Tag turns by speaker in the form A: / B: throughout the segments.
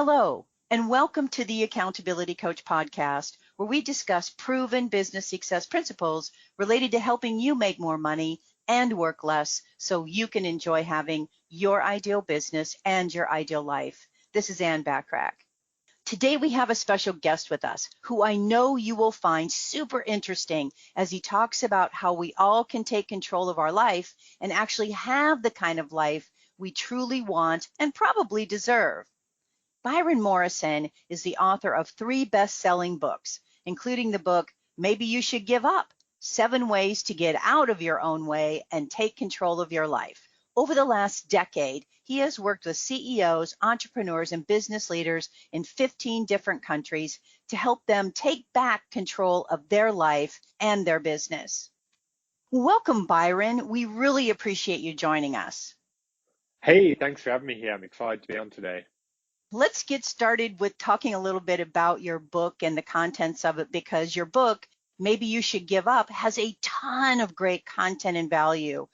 A: Hello, and welcome to the Accountability Coach podcast, where we discuss proven business success principles related to helping you make more money and work less so you can enjoy having your ideal business and your ideal life. This is Bachrach. Today we have a special guest with us who I know you will find super interesting as he talks about how we all can take control of our life and actually have the kind of life we truly want and probably deserve. Byron Morrison is the author of 3 best-selling books, including the book, Maybe You Should Give Up, 7 Ways to Get Out of Your Own Way and Take Control of Your Life. Over the last decade, he has worked with CEOs, entrepreneurs, and business leaders in 15 different countries to help them take back control of their life and their business. Welcome, Byron. We really appreciate you joining us.
B: Hey, thanks for having me here. I'm excited to be on today.
A: Let's get started with talking a little bit about your book and the contents of it, because your book, Maybe You Should Give Up, has a ton of great content and value.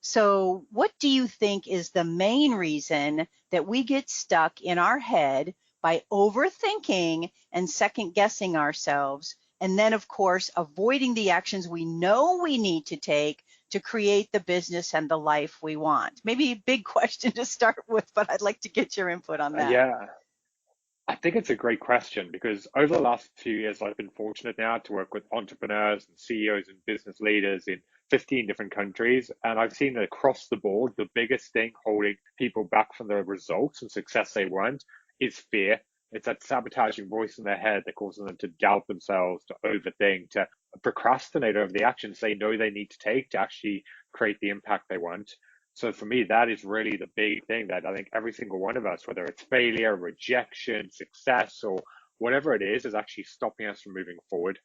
A: So what do you think is the main reason that we get stuck in our head by overthinking and second guessing ourselves, and then, of course, avoiding the actions we know we need to take to create the business and the life we want? Maybe a big question to start with, but I'd like to get your input on that.
B: Yeah, I think it's a great question because over the last few years, I've been fortunate now to work with entrepreneurs and CEOs and business leaders in 15 different countries. And I've seen that across the board, the biggest thing holding people back from the results and success they want is fear. It's that sabotaging voice in their head that causes them to doubt themselves, to overthink, to procrastinate over the actions they know they need to take to actually create the impact they want. So for me, that is really the big thing that I think every single one of us, whether it's failure, rejection, success, or whatever it is actually stopping us from moving forward.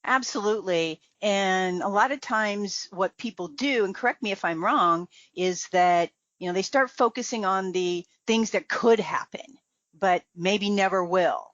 A: Absolutely. And a lot of times what people do, and correct me if I'm wrong, is that, they start focusing on the things that could happen, but maybe never will.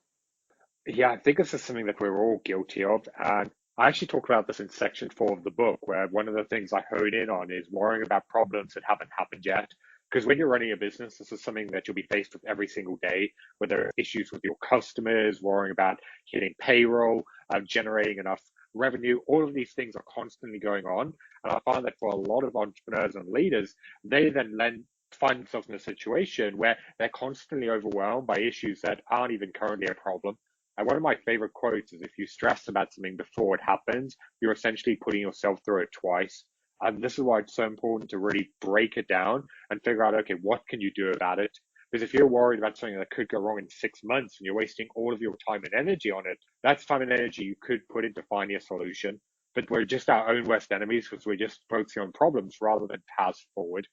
B: Yeah, I think this is something that we're all guilty of. And I actually talk about this in section 4 of the book, where one of the things I hone in on is worrying about problems that haven't happened yet. Because when you're running a business, this is something that you'll be faced with every single day, whether it's issues with your customers, worrying about hitting payroll, generating enough revenue. All of these things are constantly going on. And I find that for a lot of entrepreneurs and leaders, they then find themselves in a situation where they're constantly overwhelmed by issues that aren't even currently a problem. And one of my favorite quotes is, if you stress about something before it happens, you're essentially putting yourself through it twice. And this is why it's so important to really break it down and figure out, okay, what can you do about it? Because if you're worried about something that could go wrong in 6 months and you're wasting all of your time and energy on it, that's time and energy you could put into finding a solution. But we're just our own worst enemies because we're just focusing on problems rather than paths forward.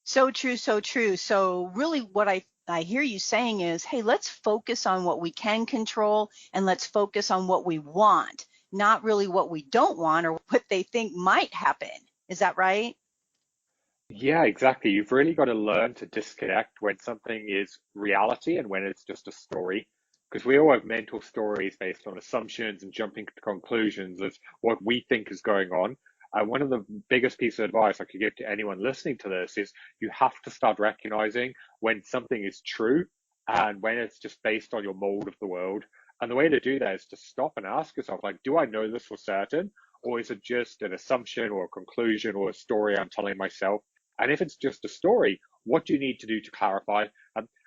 A: So true, so true. So really what I hear you saying is, hey, let's focus on what we can control and let's focus on what we want, not really what we don't want or what they think might happen. Is that right?
B: Yeah, exactly. You've really got to learn to disconnect when something is reality and when it's just a story. Because we all have mental stories based on assumptions and jumping to conclusions of what we think is going on. One of the biggest pieces of advice I could give to anyone listening to this is you have to start recognizing when something is true and when it's just based on your mold of the world. And the way to do that is to stop and ask yourself, like, do I know this for certain? Or is it just an assumption or a conclusion or a story I'm telling myself? And if it's just a story, what do you need to do to clarify?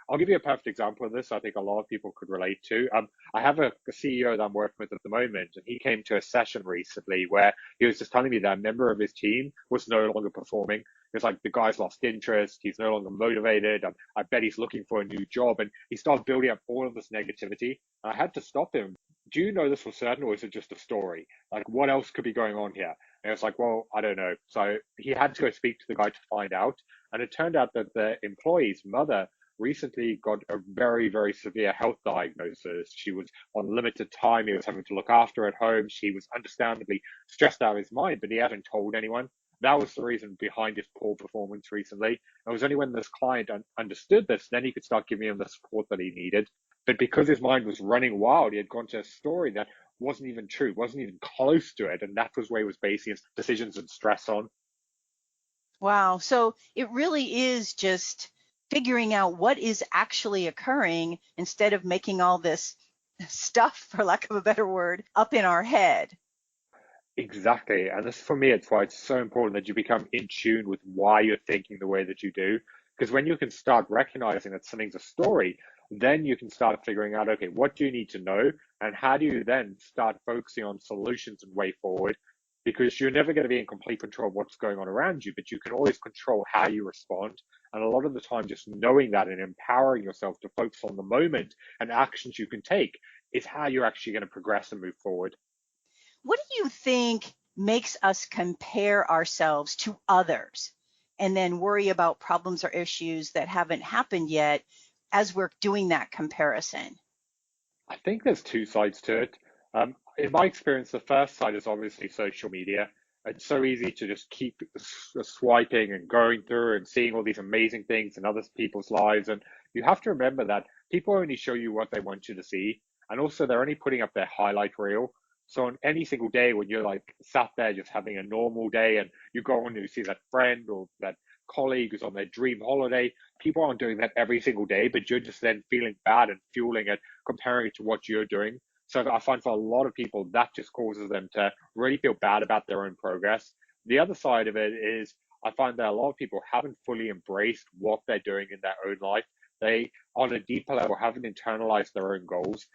B: I'll give you a perfect example of this I think a lot of people could relate to. I have a CEO that I'm working with at the moment, and he came to a session recently where he was just telling me that a member of his team was no longer performing. It's like the guy's lost interest, he's no longer motivated, I bet he's looking for a new job, and he started building up all of this negativity. And I had to stop him. Do you know this for certain, or is it just a story? Like, what else could be going on here? And it's like, well, I don't know. So he had to go speak to the guy to find out. And it turned out that the employee's mother recently got a very, very severe health diagnosis. She was on limited time. He was having to look after her at home. She was understandably stressed out of his mind, but he hadn't told anyone. That was the reason behind his poor performance recently. It was only when this client understood this, then he could start giving him the support that he needed. But because his mind was running wild, he had gone to a story that wasn't even true, wasn't even close to it. And that was where he was basing his decisions and stress on.
A: Wow. So it really is just figuring out what is actually occurring instead of making all this stuff, for lack of a better word, up in our head.
B: Exactly. And this, for me, it's why it's so important that you become in tune with why you're thinking the way that you do. Because when you can start recognizing that something's a story, then you can start figuring out, okay, what do you need to know? And how do you then start focusing on solutions and way forward? Because you're never going to be in complete control of what's going on around you, but you can always control how you respond. And a lot of the time, just knowing that and empowering yourself to focus on the moment and actions you can take is how you're actually going to progress and move forward.
A: What do you think makes us compare ourselves to others and then worry about problems or issues that haven't happened yet as we're doing that comparison?
B: I think there's two sides to it. In my experience, the first side is obviously social media. It's so easy to just keep swiping and going through and seeing all these amazing things in other people's lives. And you have to remember that people only show you what they want you to see. And also, they're only putting up their highlight reel. So on any single day when you're like sat there just having a normal day and you go on and you see that friend or that colleague who's on their dream holiday, people aren't doing that every single day, but you're just then feeling bad and fueling it, comparing it to what you're doing. So I find for a lot of people, that just causes them to really feel bad about their own progress. The other side of it is I find that a lot of people haven't fully embraced what they're doing in their own life. They, on a deeper level, haven't internalized their own goals.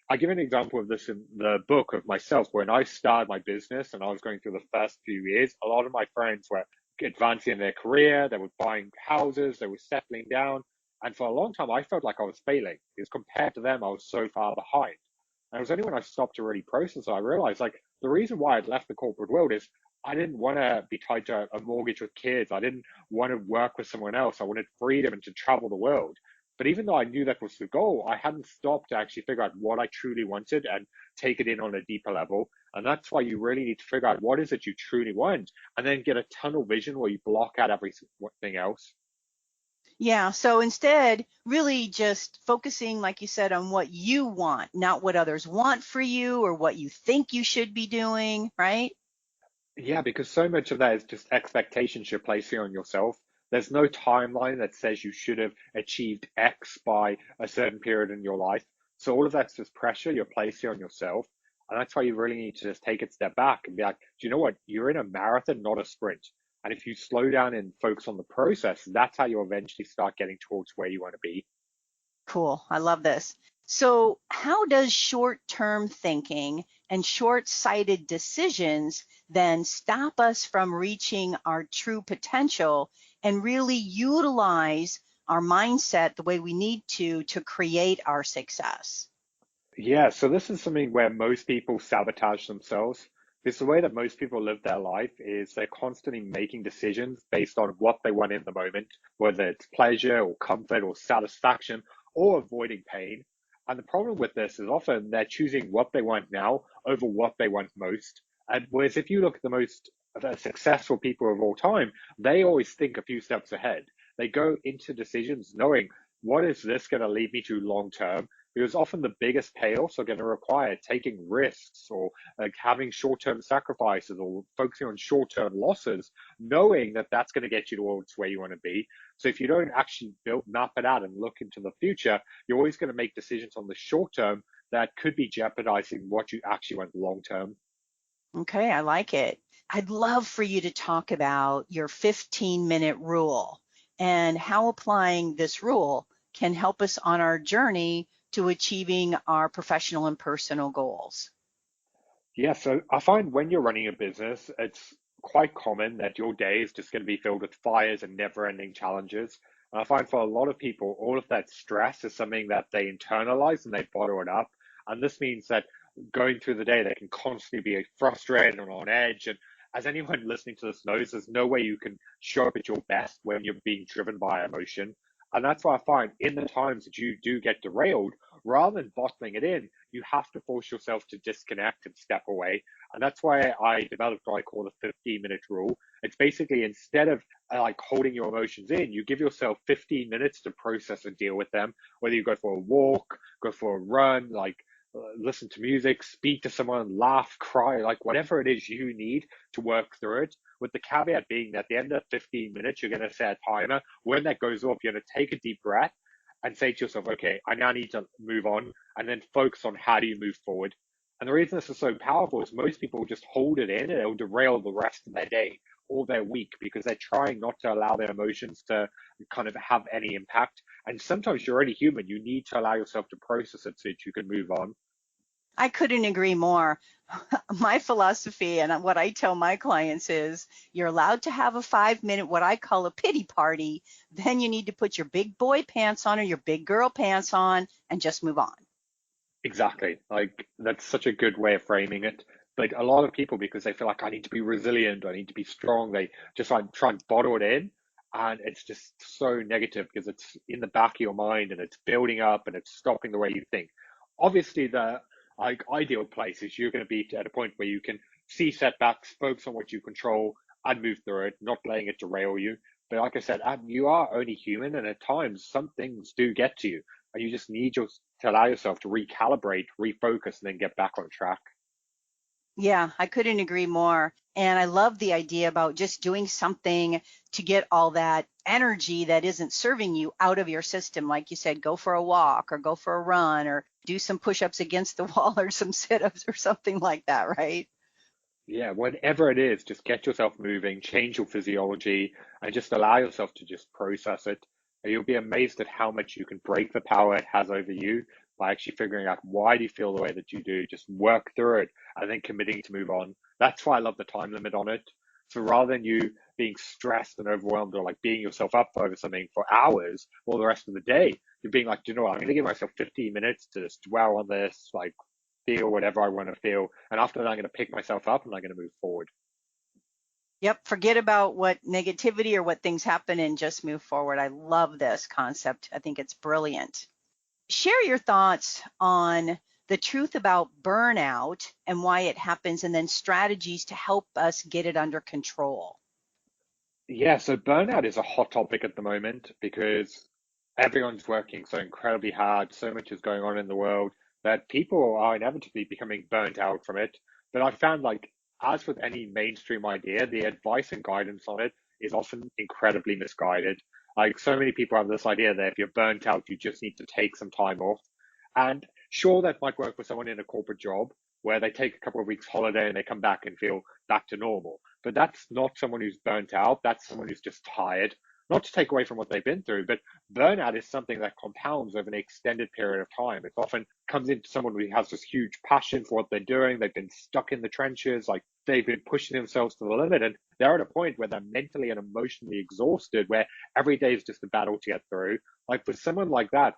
B: I give an example of this in the book of myself. When I started my business and I was going through the first few years, a lot of my friends were advancing in their career, they were buying houses, they were settling down. And for a long time, I felt like I was failing because compared to them, I was so far behind. And it was only when I stopped to really process it, I realized like the reason why I'd left the corporate world is I didn't want to be tied to a mortgage with kids. I didn't want to work with someone else. I wanted freedom and to travel the world. But even though I knew that was the goal, I hadn't stopped to actually figure out what I truly wanted and take it in on a deeper level. And that's why you really need to figure out what is it you truly want and then get a tunnel vision where you block out everything else.
A: Yeah, so instead, really just focusing, like you said, on what you want, not what others want for you or what you think you should be doing, right?
B: Yeah, because so much of that is just expectations you're placing on yourself. There's no timeline that says you should have achieved X by a certain period in your life. So all of that's just pressure you're placing on yourself. And that's why you really need to just take a step back and be like, do you know what? You're in a marathon, not a sprint. And if you slow down and focus on the process, that's how you eventually start getting towards where you want to be.
A: Cool. I love this. So, how does short-term thinking and short-sighted decisions then stop us from reaching our true potential and really utilize our mindset the way we need to create our success?
B: Yeah, so this is something where most people sabotage themselves. This is the way that most people live their life is they're constantly making decisions based on what they want in the moment, whether it's pleasure or comfort or satisfaction or avoiding pain. And the problem with this is often they're choosing what they want now over what they want most. And whereas if you look at the most successful people of all time, they always think a few steps ahead. They go into decisions knowing what is this going to lead me to long term? Because often the biggest payoffs are going to require taking risks or like having short-term sacrifices or focusing on short-term losses, knowing that that's going to get you towards where you want to be. So if you don't actually map it out and look into the future, you're always going to make decisions on the short term that could be jeopardizing what you actually want long term.
A: Okay, I like it. I'd love for you to talk about your 15-minute rule and how applying this rule can help us on our journey to achieving our professional and personal goals.
B: Yeah, so I find when you're running a business, it's quite common that your day is just going to be filled with fires and never-ending challenges. And I find for a lot of people, all of that stress is something that they internalize and they bottle it up. And this means that going through the day, they can constantly be frustrated and on edge. And as anyone listening to this knows, there's no way you can show up at your best when you're being driven by emotion. And that's why I find in the times that you do get derailed, rather than bottling it in, you have to force yourself to disconnect and step away. And that's why I developed what I call the 15-minute rule. It's basically instead of like holding your emotions in, you give yourself 15 minutes to process and deal with them. Whether you go for a walk, go for a run, like listen to music, speak to someone, laugh, cry, like whatever it is you need to work through it with the caveat being that at the end of 15 minutes, you're going to set a timer. When that goes off, you're going to take a deep breath and say to yourself, okay, I now need to move on, and then focus on how do you move forward. And the reason this is so powerful is most people just hold it in and it'll derail the rest of their day or their week because they're trying not to allow their emotions to kind of have any impact. And sometimes you're already human. You need to allow yourself to process it so that you can move on.
A: I couldn't agree more. My philosophy and what I tell my clients is you're allowed to have a 5 minute, what I call a pity party. Then you need to put your big boy pants on or your big girl pants on and just move on.
B: Exactly. Like that's such a good way of framing it. Like a lot of people, because they feel like I need to be resilient, I need to be strong, they just like try and bottle it in. And it's just so negative because it's in the back of your mind and it's building up and it's stopping the way you think. Obviously, the like ideal place is you're going to be at a point where you can see setbacks, focus on what you control, and move through it, not letting it derail you. But like I said, you are only human, and at times some things do get to you, and you just need to allow yourself to recalibrate, refocus, and then get back on track.
A: Yeah, I couldn't agree more. And I love the idea about just doing something to get all that energy that isn't serving you out of your system. Like you said, go for a walk or go for a run or do some push-ups against the wall or some sit-ups or something like that, right?
B: Yeah, whatever it is, just get yourself moving, change your physiology, and just allow yourself to just process it. And you'll be amazed at how much you can break the power it has over you by actually figuring out why do you feel the way that you do. Just work through it and then committing to move on. That's why I love the time limit on it. So rather than you being stressed and overwhelmed or like beating yourself up over something for hours or the rest of the day, you're being like, do you know what? I'm going to give myself 15 minutes to just dwell on this, like feel whatever I want to feel. And after that, I'm going to pick myself up and I'm going to move forward.
A: Yep, forget about what negativity or what things happen and just move forward. I love this concept. I think it's brilliant. Share your thoughts on the truth about burnout and why it happens, and then strategies to help us get it under control.
B: Yeah, so burnout is a hot topic at the moment because everyone's working so incredibly hard. So much is going on in the world that people are inevitably becoming burnt out from it. But I found like, as with any mainstream idea, the advice and guidance on it is often incredibly misguided. Like, so many people have this idea that if you're burnt out, you just need to take some time off. And sure, that might work for someone in a corporate job where they take a couple of weeks holiday and they come back and feel back to normal. But that's not someone who's burnt out. That's someone who's just tired. Not to take away from what they've been through, but burnout is something that compounds over an extended period of time. It often comes into someone who has this huge passion for what they're doing. They've been stuck in the trenches, like they've been pushing themselves to the limit, and they're at a point where they're mentally and emotionally exhausted, where every day is just a battle to get through. Like for someone like that,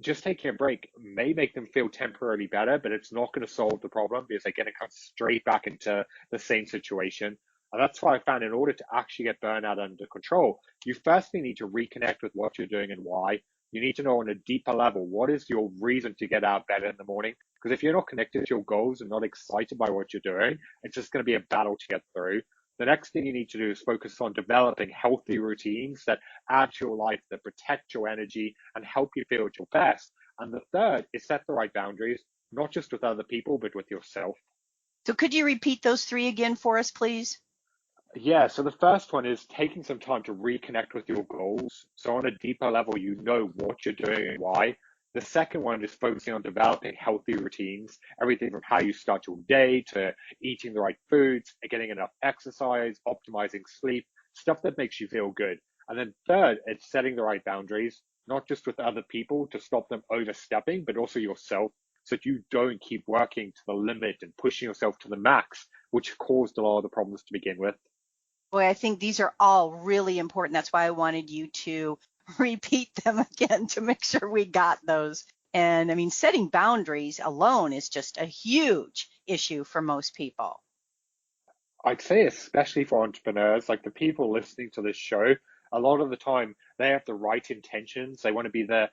B: just taking a break may make them feel temporarily better, but it's not going to solve the problem because they're going to come straight back into the same situation. And that's why I found in order to actually get burnout under control, you firstly need to reconnect with what you're doing and why. You need to know on a deeper level, what is your reason to get out of bed in the morning? Because if you're not connected to your goals and not excited by what you're doing, it's just going to be a battle to get through. The next thing you need to do is focus on developing healthy routines that add to your life, that protect your energy and help you feel at your best. And the third is set the right boundaries, not just with other people, but with yourself.
A: So could you repeat those three again for us, please?
B: Yeah, so the first one is taking some time to reconnect with your goals. So on a deeper level, you know what you're doing and why. The second one is focusing on developing healthy routines, everything from how you start your day to eating the right foods, getting enough exercise, optimizing sleep, stuff that makes you feel good. And then third, it's setting the right boundaries, not just with other people to stop them overstepping, but also yourself so that you don't keep working to the limit and pushing yourself to the max, which caused a lot of the problems to begin with.
A: Boy, I think these are all really important. That's why I wanted you to repeat them again to make sure we got those. And I mean, setting boundaries alone is just a huge issue for most people.
B: I'd say especially for entrepreneurs, like the people listening to this show, a lot of the time they have the right intentions. They want to be the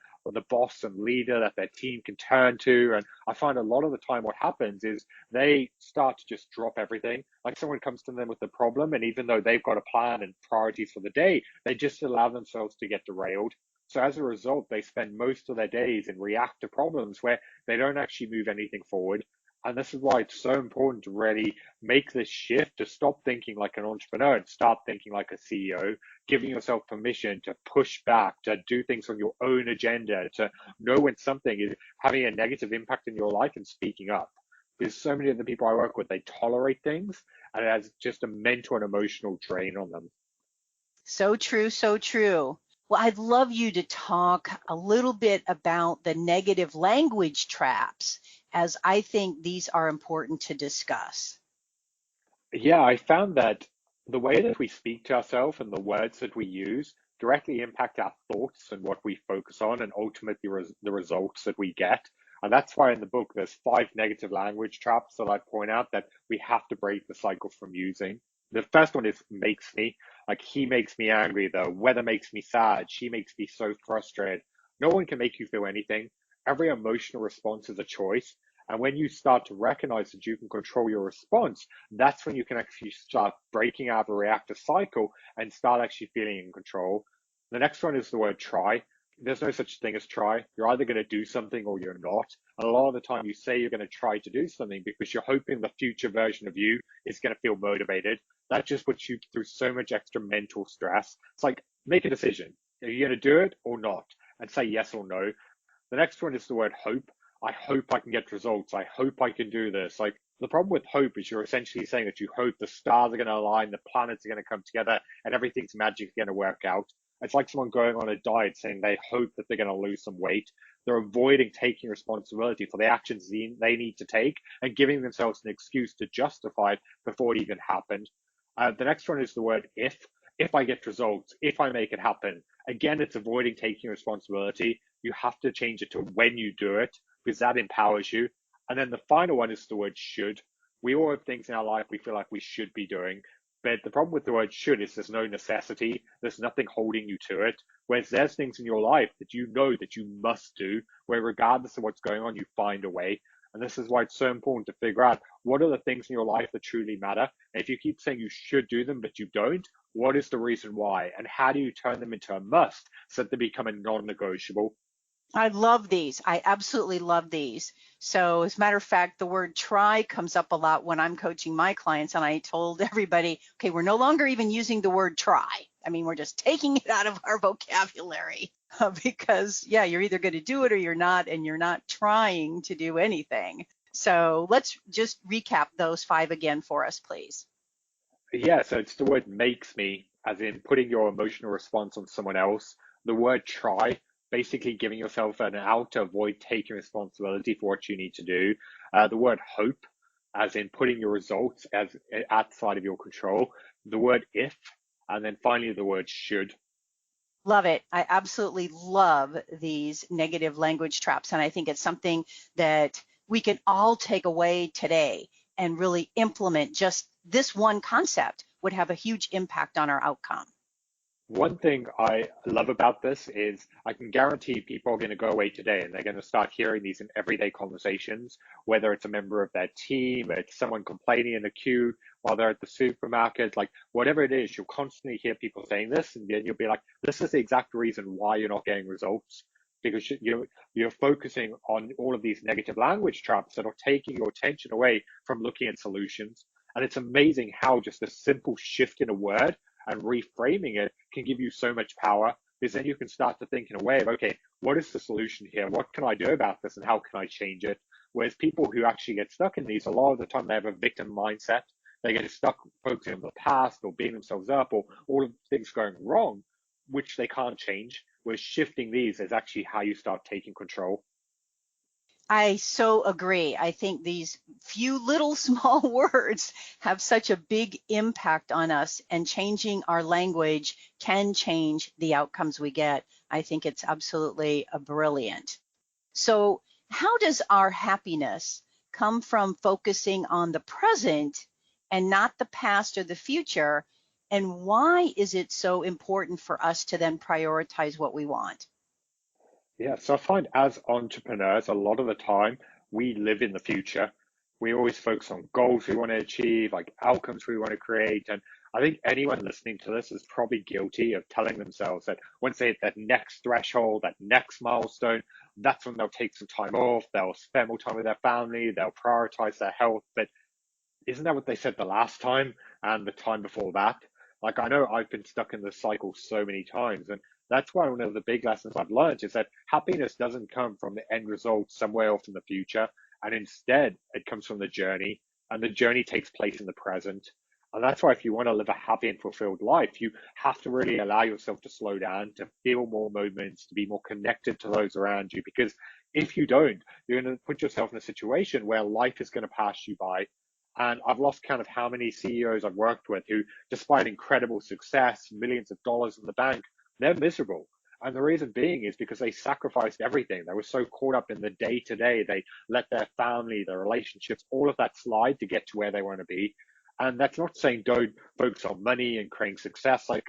B: boss and leader that their team can turn to. And I find a lot of the time what happens is they start to just drop everything. Like someone comes to them with a problem, and even though they've got a plan and priorities for the day, they just allow themselves to get derailed. So as a result, they spend most of their days in reactive problems where they don't actually move anything forward. And this is why it's so important to really make this shift, to stop thinking like an entrepreneur and start thinking like a CEO, giving yourself permission to push back, to do things on your own agenda, to know when something is having a negative impact in your life and speaking up. Because so many of the people I work with, they tolerate things and it has just a mental and emotional drain on them.
A: So true, so true. Well, I'd love you to talk a little bit about the negative language traps, as I think these are important to discuss.
B: Yeah, I found that the way that we speak to ourselves and the words that we use directly impact our thoughts and what we focus on and ultimately the results that we get. And that's why in the book, there's 5 negative language traps that I point out that we have to break the cycle from using. The first one is makes me, like he makes me angry, the weather makes me sad, she makes me so frustrated. No one can make you feel anything. Every emotional response is a choice. And when you start to recognize that you can control your response, that's when you can actually start breaking out of a reactive cycle and start actually feeling in control. The next one is the word try. There's no such thing as try. You're either going to do something or you're not. And a lot of the time you say you're going to try to do something because you're hoping the future version of you is going to feel motivated. That just puts you through so much extra mental stress. It's like, make a decision. Are you going to do it or not? And say yes or no. The next one is the word hope. I hope I can get results. I hope I can do this. Like the problem with hope is you're essentially saying that you hope the stars are going to align, the planets are going to come together, and everything's magically going to work out. It's like someone going on a diet saying they hope that they're going to lose some weight. They're avoiding taking responsibility for the actions they need to take and giving themselves an excuse to justify it before it even happened. The next one is the word if. If I get results, if I make it happen. Again, it's avoiding taking responsibility. You have to change it to when you do it because that empowers you. And then the final one is the word should. We all have things in our life we feel like we should be doing. But the problem with the word should is there's no necessity. There's nothing holding you to it. Whereas there's things in your life that you know that you must do, where regardless of what's going on, you find a way. And this is why it's so important to figure out what are the things in your life that truly matter. And if you keep saying you should do them, but you don't, what is the reason why? And how do you turn them into a must so that they become a non-negotiable?
A: I love these. I absolutely love these. So, as a matter of fact, the word try comes up a lot when I'm coaching my clients. And I told everybody, okay, we're no longer even using the word try. I mean, we're just taking it out of our vocabulary because, yeah, you're either going to do it or you're not, and you're not trying to do anything. So, let's just recap those 5 again for us, please.
B: Yeah, so it's the word makes me, as in putting your emotional response on someone else. The word try, basically giving yourself an out to avoid taking responsibility for what you need to do. The word hope, as in putting your results as outside of your control. The word if, and then finally the word should.
A: Love it. I absolutely love these negative language traps. And I think it's something that we can all take away today and really implement. Just this one concept would have a huge impact on our outcome.
B: One thing I love about this is I can guarantee people are going to go away today and they're going to start hearing these in everyday conversations, whether it's a member of their team, it's someone complaining in a queue while they're at the supermarket, like whatever it is, you'll constantly hear people saying this, and then you'll be like, this is the exact reason why you're not getting results. Because you're focusing on all of these negative language traps that are taking your attention away from looking at solutions. And it's amazing how just a simple shift in a word and reframing it can give you so much power because then you can start to think in a way of, okay, what is the solution here? What can I do about this and how can I change it? Whereas people who actually get stuck in these, a lot of the time they have a victim mindset. They get stuck focusing on the past or beating themselves up or all of the things going wrong, which they can't change. Whereas shifting these is actually how you start taking control.
A: I so agree. I think these few little small words have such a big impact on us, and changing our language can change the outcomes we get. I think it's absolutely brilliant. So, how does our happiness come from focusing on the present and not the past or the future? And why is it so important for us to then prioritize what we want?
B: Yeah, so I find as entrepreneurs, a lot of the time we live in the future. We always focus on goals we want to achieve, like outcomes we want to create, and I think anyone listening to this is probably guilty of telling themselves that once they hit that next threshold, that next milestone, that's when they'll take some time off, they'll spend more time with their family, they'll prioritize their health. But isn't that what they said the last time and the time before that? Like, I know I've been stuck in this cycle so many times. And that's why one of the big lessons I've learned is that happiness doesn't come from the end result somewhere off in the future. And instead, it comes from the journey. And the journey takes place in the present. And that's why if you want to live a happy and fulfilled life, you have to really allow yourself to slow down, to feel more moments, to be more connected to those around you. Because if you don't, you're going to put yourself in a situation where life is going to pass you by. And I've lost count of how many CEOs I've worked with who, despite incredible success, millions of dollars in the bank, they're miserable. And the reason being is because they sacrificed everything. They were so caught up in the day to day. They let their family, their relationships, all of that slide to get to where they want to be. And that's not saying don't focus on money and creating success. Like,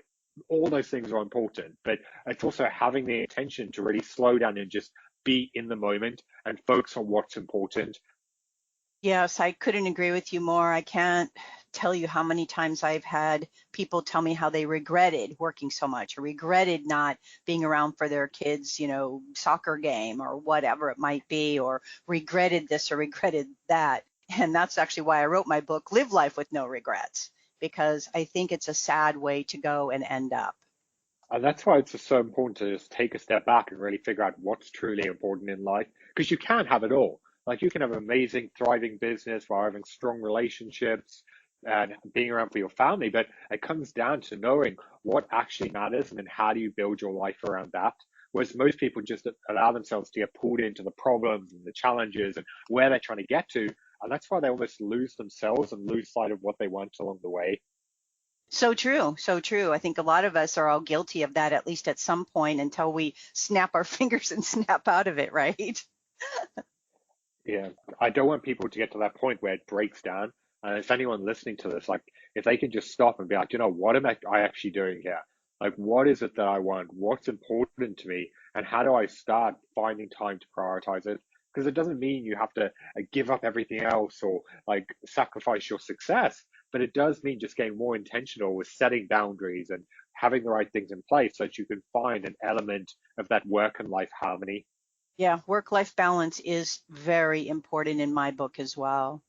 B: all those things are important, but it's also having the intention to really slow down and just be in the moment and focus on what's important.
A: Yes, I couldn't agree with you more. I can't tell you how many times I've had people tell me how they regretted working so much or regretted not being around for their kids, soccer game or whatever it might be, or regretted this or regretted that. And that's actually why I wrote my book, Live Life with No Regrets, because I think it's a sad way to go and end up.
B: And that's why it's just so important to just take a step back and really figure out what's truly important in life. Because you can't have it all. Like, you can have an amazing, thriving business while having strong relationships and being around for your family, but it comes down to knowing what actually matters and then how do you build your life around that. Whereas most people just allow themselves to get pulled into the problems and the challenges and where they're trying to get to. And that's why they almost lose themselves and lose sight of what they want along the way.
A: So true, so true. I think a lot of us are all guilty of that, at least at some point, until we snap our fingers and snap out of it, right?
B: Yeah, I don't want people to get to that point where it breaks down. And if anyone listening to this, like, if they can just stop and be like, what am I actually doing here? Like, what is it that I want? What's important to me? And how do I start finding time to prioritize it? Because it doesn't mean you have to give up everything else or like sacrifice your success, but it does mean just getting more intentional with setting boundaries and having the right things in place so that you can find an element of that work and life harmony.
A: Yeah, work-life balance is very important in my book as well.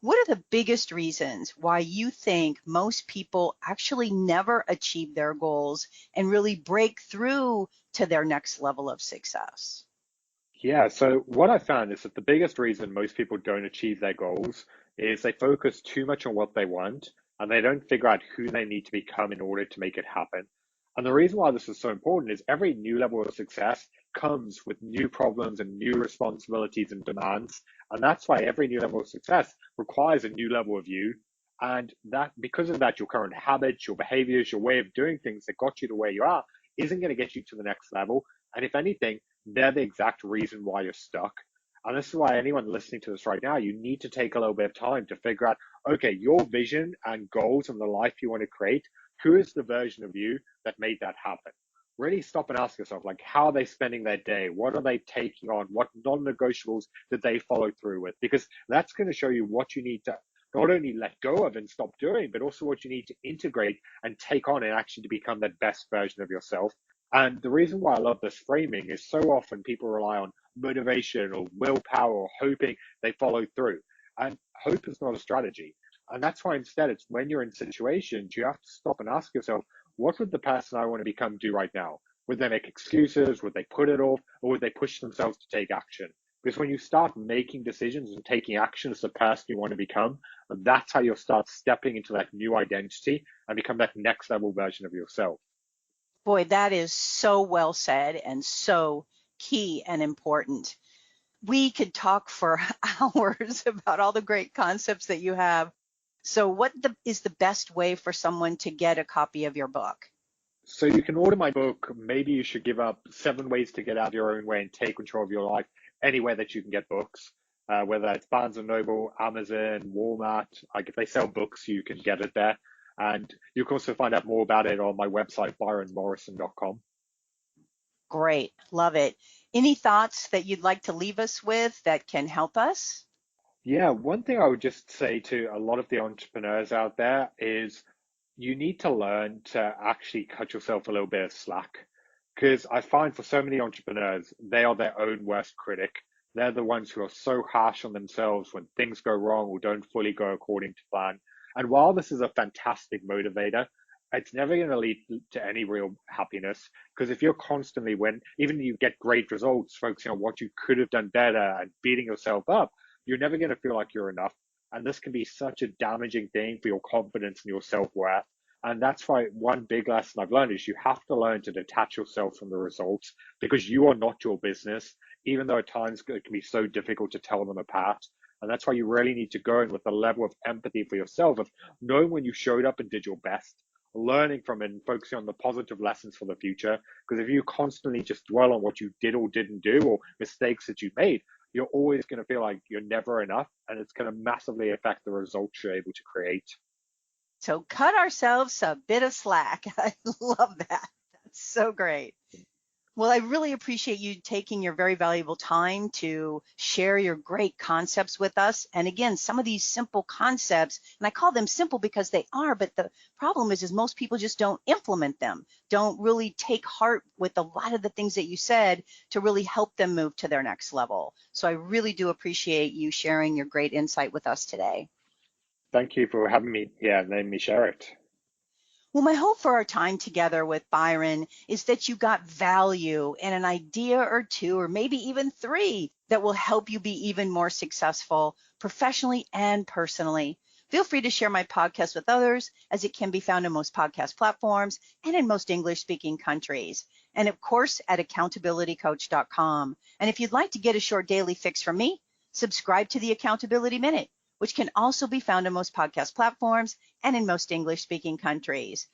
A: What are the biggest reasons why you think most people actually never achieve their goals and really break through to their next level of success?
B: Yeah, so what I found is that the biggest reason most people don't achieve their goals is they focus too much on what they want and they don't figure out who they need to become in order to make it happen. And the reason why this is so important is every new level of success comes with new problems and new responsibilities and demands. And that's why every new level of success requires a new level of you. And that because of that, your current habits, your behaviors, your way of doing things that got you to where you are isn't going to get you to the next level. And if anything, they're the exact reason why you're stuck. And this is why anyone listening to this right now, you need to take a little bit of time to figure out, okay, your vision and goals and the life you want to create, who is the version of you that made that happen? Really stop and ask yourself, like, how are they spending their day? What are they taking on? What non-negotiables did they follow through with? Because that's going to show you what you need to not only let go of and stop doing, but also what you need to integrate and take on and actually to become that best version of yourself. And the reason why I love this framing is so often people rely on motivation or willpower or hoping they follow through. And hope is not a strategy. And that's why instead it's when you're in situations, you have to stop and ask yourself, what would the person I want to become do right now? Would they make excuses? Would they put it off? Or would they push themselves to take action? Because when you start making decisions and taking action as the person you want to become, that's how you'll start stepping into that new identity and become that next level version of yourself.
A: Boy, that is so well said and so key and important. We could talk for hours about all the great concepts that you have. So is the best way for someone to get a copy of your book?
B: So you can order my book. Maybe you should give up 7 ways to get out of your own way and take control of your life anywhere that you can get books, whether it's Barnes and Noble, Amazon, Walmart. Like, if they sell books, you can get it there. And you can also find out more about it on my website, byronmorrison.com.
A: Great. Love it. Any thoughts that you'd like to leave us with that can help us?
B: Yeah, one thing I would just say to a lot of the entrepreneurs out there is you need to learn to actually cut yourself a little bit of slack. Because I find for so many entrepreneurs, they are their own worst critic. They're the ones who are so harsh on themselves when things go wrong or don't fully go according to plan. And while this is a fantastic motivator, it's never going to lead to any real happiness. Because if you're constantly, when even you get great results, focusing on what you could have done better and beating yourself up, you're never going to feel like you're enough. And this can be such a damaging thing for your confidence and your self-worth. And that's why one big lesson I've learned is you have to learn to detach yourself from the results because you are not your business, even though at times it can be so difficult to tell them apart. And that's why you really need to go in with a level of empathy for yourself, of knowing when you showed up and did your best, learning from it and focusing on the positive lessons for the future. Because if you constantly just dwell on what you did or didn't do or mistakes that you made, you're always going to feel like you're never enough, and it's going to massively affect the results you're able to create.
A: So cut ourselves a bit of slack. I love that. That's so great. Well, I really appreciate you taking your very valuable time to share your great concepts with us. And again, some of these simple concepts, and I call them simple because they are, but the problem is most people just don't implement them, don't really take heart with a lot of the things that you said to really help them move to their next level. So I really do appreciate you sharing your great insight with us today.
B: Thank you for having me here and letting me share it.
A: Well, my hope for our time together with Byron is that you got value in an idea or two, or maybe even three, that will help you be even more successful professionally and personally. Feel free to share my podcast with others, as it can be found in most podcast platforms and in most English-speaking countries. And of course, at accountabilitycoach.com. And if you'd like to get a short daily fix from me, subscribe to the Accountability Minute, which can also be found in most podcast platforms and in most English-speaking countries.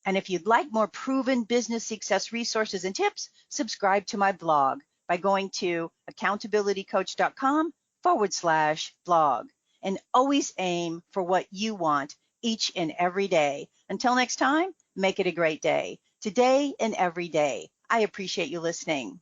A: And if you'd like more proven business success resources and tips, subscribe to my blog by going to accountabilitycoach.com/blog. And always aim for what you want each and every day. Until next time, make it a great day, today and every day. I appreciate you listening.